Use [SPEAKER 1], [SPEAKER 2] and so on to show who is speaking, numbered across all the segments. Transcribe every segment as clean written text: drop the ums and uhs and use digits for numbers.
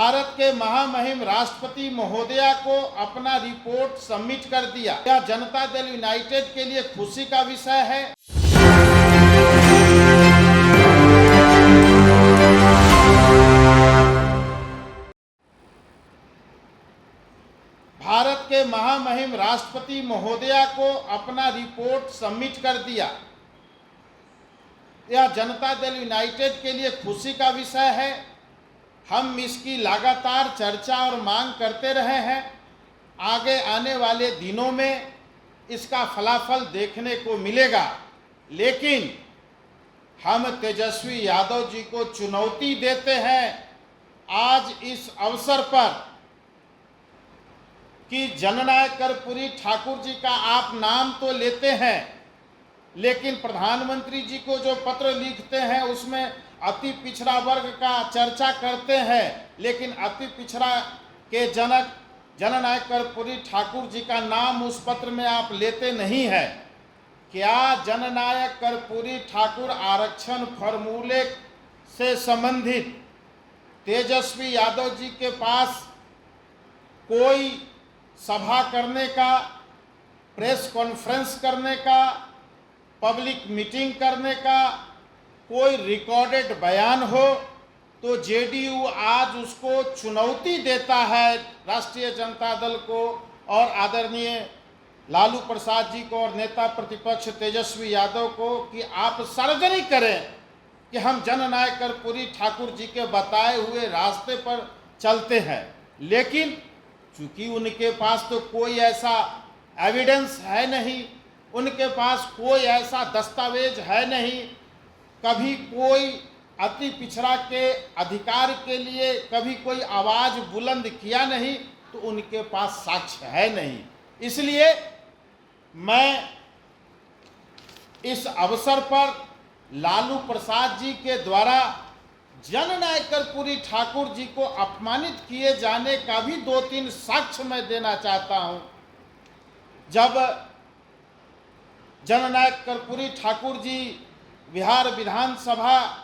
[SPEAKER 1] भारत के महामहिम राष्ट्रपति महोदया को अपना रिपोर्ट सबमिट कर दिया। यह जनता दल यूनाइटेड के लिए खुशी का विषय है। भारत के महामहिम राष्ट्रपति महोदया को अपना रिपोर्ट सबमिट कर दिया। यह जनता दल यूनाइटेड के लिए खुशी का विषय है। हम इसकी लगातार चर्चा और मांग करते रहे हैं। आगे आने वाले दिनों में इसका फलाफल देखने को मिलेगा, लेकिन हम तेजस्वी यादव जी को चुनौती देते हैं आज इस अवसर पर कि जननायक कर्पूरी ठाकुर जी का आप नाम तो लेते हैं, लेकिन प्रधानमंत्री जी को जो पत्र लिखते हैं उसमें अति पिछड़ा वर्ग का चर्चा करते हैं, लेकिन अति पिछड़ा के जनक जननायक कर्पूरी ठाकुर जी का नाम उस पत्र में आप लेते नहीं हैं। क्या जननायक कर्पूरी ठाकुर आरक्षण फॉर्मूले से संबंधित तेजस्वी यादव जी के पास कोई सभा करने का, प्रेस कॉन्फ्रेंस करने का, पब्लिक मीटिंग करने का कोई रिकॉर्डेड बयान हो तो जेडीयू आज उसको चुनौती देता है, राष्ट्रीय जनता दल को और आदरणीय लालू प्रसाद जी को और नेता प्रतिपक्ष तेजस्वी यादव को, कि आप सार्वजनिक करें कि हम जननायक कर्पूरी ठाकुर जी के बताए हुए रास्ते पर चलते हैं। लेकिन चूंकि उनके पास तो कोई ऐसा एविडेंस है नहीं, उनके पास कोई ऐसा दस्तावेज है नहीं, कभी कोई अति पिछड़ा के अधिकार के लिए कभी कोई आवाज़ बुलंद किया नहीं, तो उनके पास साक्ष्य है नहीं। इसलिए मैं इस अवसर पर लालू प्रसाद जी के द्वारा जननायक कर्पूरी ठाकुर जी को अपमानित किए जाने का भी 2-3 साक्ष्य मैं देना चाहता हूं। जब जननायक कर्पूरी ठाकुर जी बिहार विधानसभा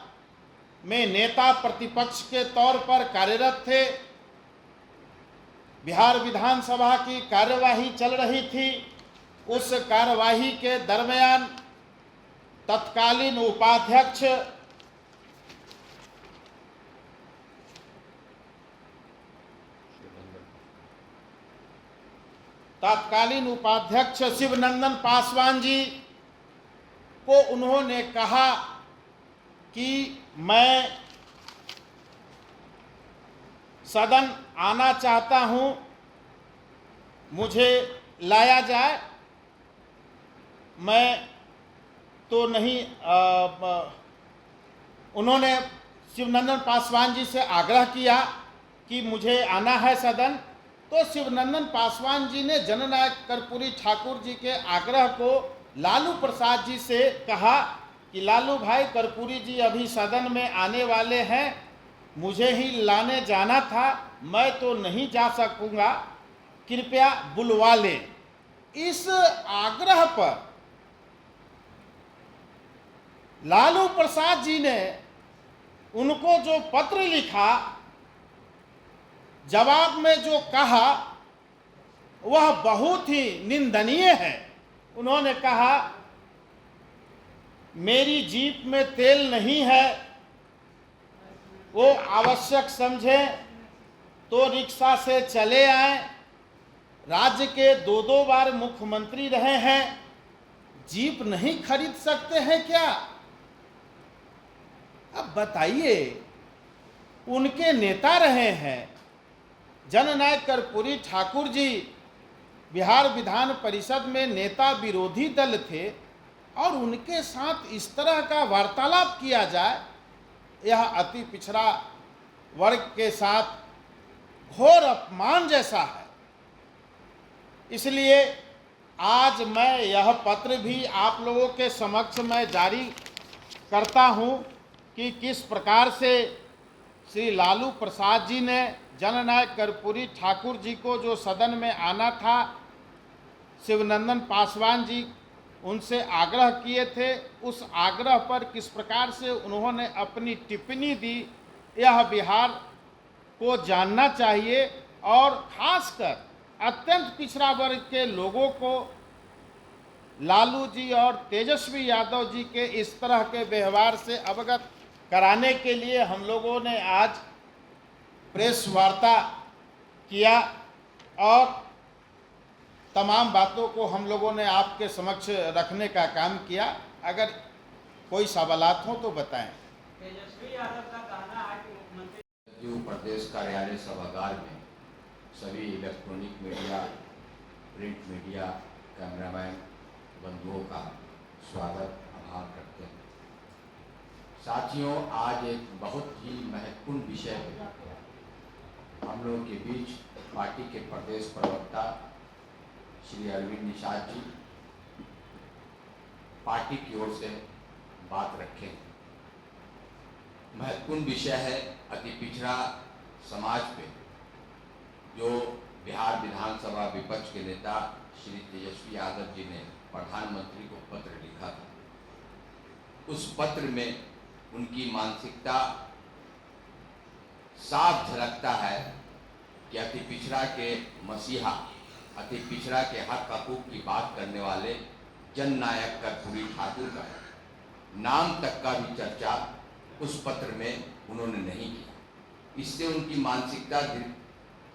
[SPEAKER 1] में नेता प्रतिपक्ष के तौर पर कार्यरत थे, बिहार विधानसभा की कार्यवाही चल रही थी, उस कार्यवाही के दरमियान तत्कालीन उपाध्यक्ष शिवनंदन पासवान जी को उन्होंने कहा कि मैं सदन आना चाहता हूं, मुझे लाया जाए। मैं तो नहीं उन्होंने शिवनंदन पासवान जी से आग्रह किया कि मुझे आना है सदन, तो शिवनंदन पासवान जी ने जननायक कर्पूरी ठाकुर जी के आग्रह को लालू प्रसाद जी से कहा कि लालू भाई, कर्पूरी जी अभी सदन में आने वाले हैं, मुझे ही लाने जाना था, मैं तो नहीं जा सकूंगा, कृपया बुलवा लें। इस आग्रह पर लालू प्रसाद जी ने उनको जो पत्र लिखा, जवाब में जो कहा वह बहुत ही निंदनीय है। उन्होंने कहा, मेरी जीप में तेल नहीं है, वो आवश्यक समझें तो रिक्शा से चले आए। राज्य के 2-2 बार मुख्यमंत्री रहे हैं, जीप नहीं खरीद सकते हैं क्या? अब बताइए, उनके नेता रहे हैं जननायक कर्पूरी ठाकुर जी, बिहार विधान परिषद में नेता विरोधी दल थे, और उनके साथ इस तरह का वार्तालाप किया जाए, यह अति पिछड़ा वर्ग के साथ घोर अपमान जैसा है। इसलिए आज मैं यह पत्र भी आप लोगों के समक्ष मैं जारी करता हूं कि किस प्रकार से श्री लालू प्रसाद जी ने जननायक कर्पूरी ठाकुर जी को जो सदन में आना था, शिवनंदन पासवान जी उनसे आग्रह किए थे, उस आग्रह पर किस प्रकार से उन्होंने अपनी टिप्पणी दी, यह बिहार को जानना चाहिए और खासकर अत्यंत पिछड़ा वर्ग के लोगों को लालू जी और तेजस्वी यादव जी के इस तरह के व्यवहार से अवगत कराने के लिए हम लोगों ने आज प्रेस वार्ता किया और तमाम बातों को हम लोगों ने आपके समक्ष रखने का काम किया। अगर कोई सवालात हो तो बताएं।
[SPEAKER 2] तेजस्वी यादव का कहना है कि मुख्यमंत्री
[SPEAKER 3] जो प्रदेश कार्यालय सभागार में सभी electronic media, print media, cameraman बंधुओं का स्वागत आभार करते हैं। साथियों, आज एक बहुत ही महत्वपूर्ण विषय है। हम लोगों के बीच पार्टी के प्रदेश प्रवक्ता श्री अरविंद निषाद जी पार्टी की ओर से बात रखें। महत्वपूर्ण विषय है अति पिछड़ा समाज पे जो बिहार विधानसभा विपक्ष के नेता श्री तेजस्वी यादव जी ने प्रधानमंत्री को पत्र लिखा था। उस पत्र में उनकी मानसिकता साफ झलकता है कि अति पिछड़ा के मसीहा, अति पिछड़ा के हक हकूक की बात करने वाले जननायक कर्पूरी ठाकुर का नाम तक का भी चर्चा उस पत्र में उन्होंने नहीं किया। इससे उनकी मानसिकता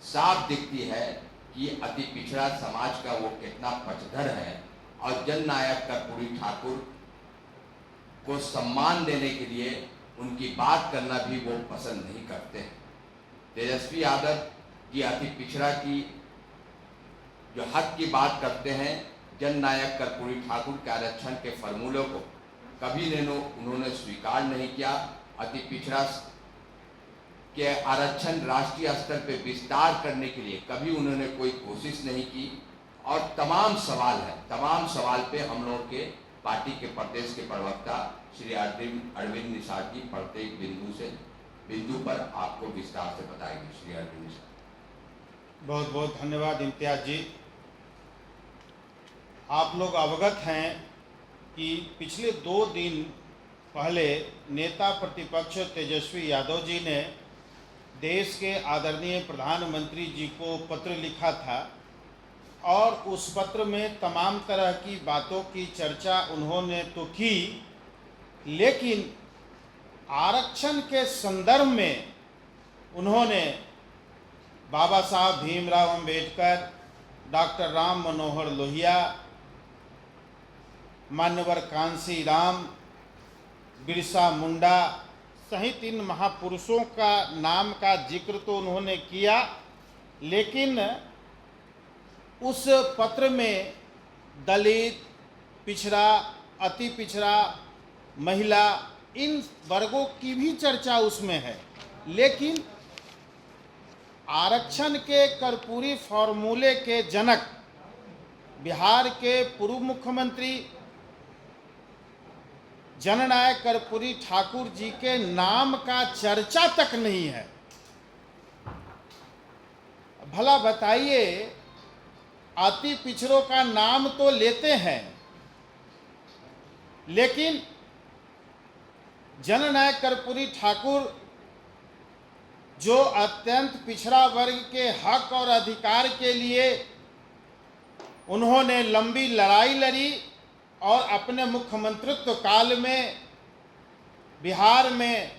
[SPEAKER 3] साफ दिखती है कि अति पिछड़ा समाज का वो कितना पचधर है और जननायक कर्पूरी ठाकुर को सम्मान देने के लिए उनकी बात करना भी वो पसंद नहीं करते हैं। तेजस्वी यादव की अति पिछड़ा की जो हक की बात करते हैं, जननायक कर्पूरी ठाकुर के आरक्षण के फॉर्मूलों को कभी उन्होंने स्वीकार नहीं किया। अति पिछड़ा के आरक्षण राष्ट्रीय स्तर पे विस्तार करने के लिए कभी उन्होंने कोई कोशिश नहीं की और तमाम सवाल है, तमाम सवाल पे हम लोग के पार्टी के प्रदेश के प्रवक्ता श्री अरविंद निषाद जी प्रत्येक बिंदु पर आपको विस्तार से बताएंगे। श्री अरविंद निषाद।
[SPEAKER 1] बहुत बहुत धन्यवाद इम्तियाज जी। आप लोग अवगत हैं कि पिछले 2 दिन पहले नेता प्रतिपक्ष तेजस्वी यादव जी ने देश के आदरणीय प्रधानमंत्री जी को पत्र लिखा था और उस पत्र में तमाम तरह की बातों की चर्चा उन्होंने तो की, लेकिन आरक्षण के संदर्भ में उन्होंने बाबा साहब भीमराव अंबेडकर, डॉक्टर राम मनोहर लोहिया, मान्यवर कांसी राम, बिरसा मुंडा सहित इन महापुरुषों का नाम का जिक्र तो उन्होंने किया, लेकिन उस पत्र में दलित, पिछड़ा, अति पिछड़ा, महिला, इन वर्गों की भी चर्चा उसमें है। लेकिन आरक्षण के कर्पूरी फॉर्मूले के जनक बिहार के पूर्व मुख्यमंत्री जननायक कर्पूरी ठाकुर जी के नाम का चर्चा तक नहीं है। भला बताइए, अति पिछड़ों का नाम तो लेते हैं, लेकिन जननायक कर्पूरी ठाकुर जो अत्यंत पिछड़ा वर्ग के हक और अधिकार के लिए उन्होंने लंबी लड़ाई लड़ी और अपने मुख्यमंत्रित्व काल में बिहार में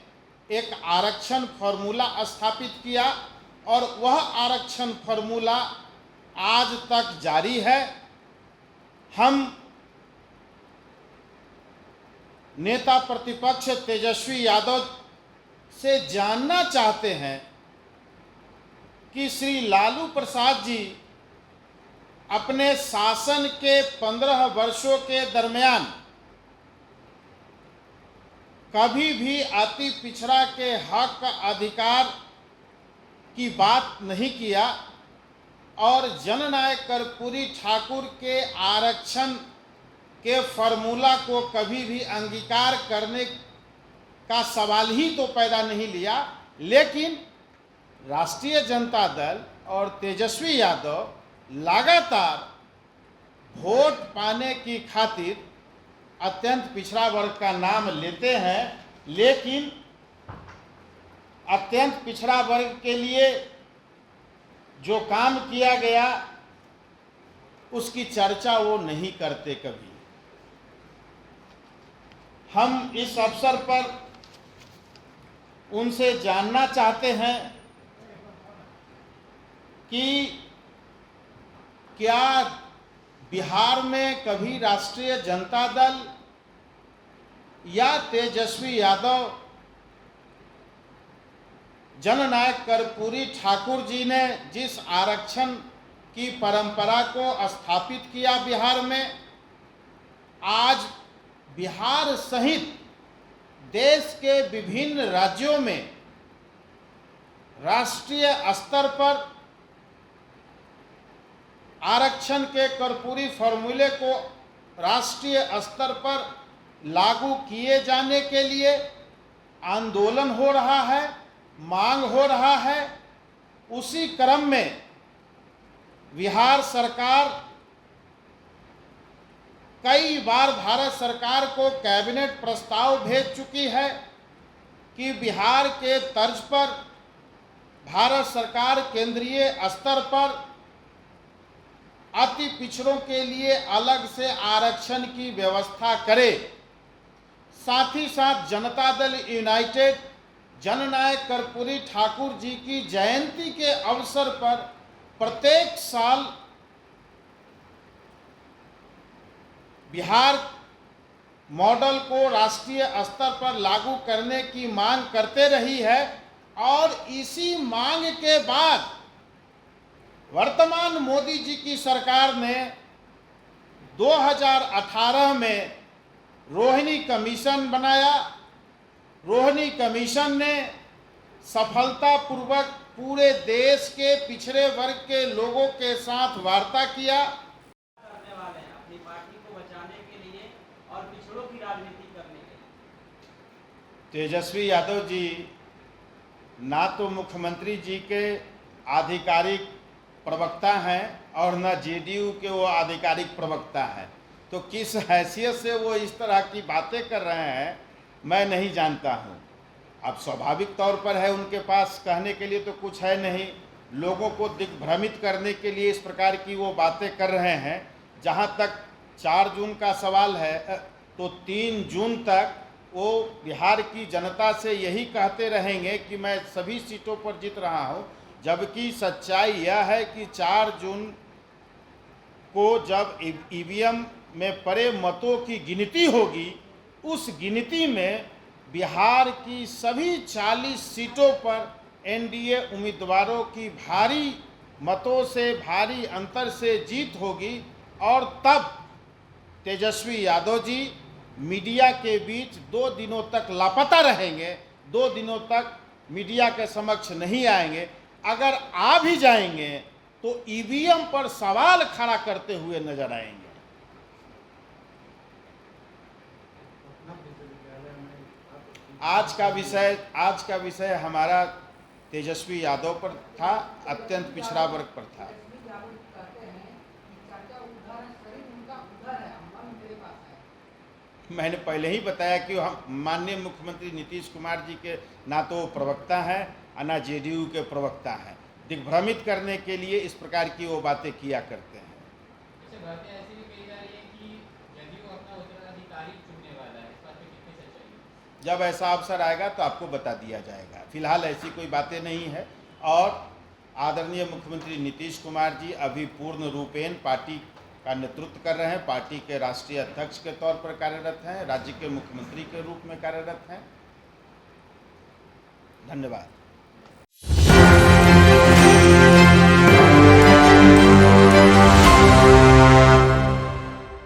[SPEAKER 1] एक आरक्षण फॉर्मूला स्थापित किया और वह आरक्षण फॉर्मूला आज तक जारी है। हम नेता प्रतिपक्ष तेजस्वी यादव से जानना चाहते हैं कि श्री लालू प्रसाद जी अपने शासन के 15 वर्षों के दरमियान कभी भी अति पिछड़ा के हक अधिकार की बात नहीं किया और जननायक कर्पूरी ठाकुर के आरक्षण के फॉर्मूला को कभी भी अंगीकार करने का सवाल ही तो पैदा नहीं लिया। लेकिन राष्ट्रीय जनता दल और तेजस्वी यादव लगातार वोट पाने की खातिर अत्यंत पिछड़ा वर्ग का नाम लेते हैं, लेकिन अत्यंत पिछड़ा वर्ग के लिए जो काम किया गया उसकी चर्चा वो नहीं करते कभी। हम इस अवसर पर उनसे जानना चाहते हैं कि क्या बिहार में कभी राष्ट्रीय जनता दल या तेजस्वी यादव, जननायक कर्पूरी ठाकुर जी ने जिस आरक्षण की परंपरा को स्थापित किया बिहार में, आज बिहार सहित देश के विभिन्न राज्यों में राष्ट्रीय स्तर पर आरक्षण के कर्पूरी फॉर्मूले को राष्ट्रीय स्तर पर लागू किए जाने के लिए आंदोलन हो रहा है, मांग हो रहा है। उसी क्रम में बिहार सरकार कई बार भारत सरकार को कैबिनेट प्रस्ताव भेज चुकी है कि बिहार के तर्ज पर भारत सरकार केंद्रीय स्तर पर अति पिछड़ों के लिए अलग से आरक्षण की व्यवस्था करे। साथ ही साथ जनता दल यूनाइटेड जननायक कर्पूरी ठाकुर जी की जयंती के अवसर पर प्रत्येक साल बिहार मॉडल को राष्ट्रीय स्तर पर लागू करने की मांग करते रही है। और इसी मांग के बाद वर्तमान मोदी जी की सरकार ने 2018 में रोहिणी कमीशन बनाया। रोहिणी कमीशन ने सफलतापूर्वक पूरे देश के पिछड़े वर्ग के लोगों के साथ वार्ता किया।
[SPEAKER 2] करने वाले हैं अपनी पार्टी को बचाने के लिए और पिछड़ों की राजनीति करने के लिए।
[SPEAKER 1] तेजस्वी यादव जी ना तो मुख्यमंत्री जी के आधिकारिक प्रवक्ता हैं और न जेडीयू के वो आधिकारिक प्रवक्ता हैं, तो किस हैसियत से वो इस तरह की बातें कर रहे हैं मैं नहीं जानता हूँ। अब स्वाभाविक तौर पर है, उनके पास कहने के लिए तो कुछ है नहीं, लोगों को दिग्भ्रमित करने के लिए इस प्रकार की वो बातें कर रहे हैं। जहाँ तक 4 जून का सवाल है तो 3 जून तक वो बिहार की जनता से यही कहते रहेंगे कि मैं सभी सीटों पर जीत रहा हूँ, जबकि सच्चाई यह है कि 4 जून को जब ईवीएम में पड़े मतों की गिनती होगी, उस गिनती में बिहार की सभी 40 सीटों पर एनडीए उम्मीदवारों की भारी मतों से, भारी अंतर से जीत होगी। और तब तेजस्वी यादव जी मीडिया के बीच 2 दिनों तक लापता रहेंगे, 2 दिनों तक मीडिया के समक्ष नहीं आएंगे। अगर आ भी जाएंगे तो ईवीएम पर सवाल खड़ा करते हुए नजर आएंगे। आज का विषय हमारा तेजस्वी यादव पर था, अत्यंत पिछड़ा वर्ग पर था। मैंने पहले ही बताया कि हम माननीय मुख्यमंत्री नीतीश कुमार जी के ना तो प्रवक्ता हैं और ना जेडीयू के प्रवक्ता हैं। दिग्भ्रमित करने के लिए इस प्रकार की वो बातें किया करते हैं।
[SPEAKER 4] बातें ऐसी भी कही जा रही है कि जेडीयू अपना उत्तराधिकारी चुनने वाला है, इस बात पे कितनी सच्चाई है?
[SPEAKER 1] जब ऐसा अवसर आएगा तो आपको बता दिया जाएगा। फिलहाल ऐसी कोई बातें नहीं है। और आदरणीय मुख्यमंत्री नीतीश कुमार जी अभी पूर्ण रूपेण पार्टी का नेतृत्व कर रहे हैं, पार्टी के राष्ट्रीय अध्यक्ष के तौर पर कार्यरत हैं, राज्य के मुख्यमंत्री के रूप में कार्यरत हैं। धन्यवाद।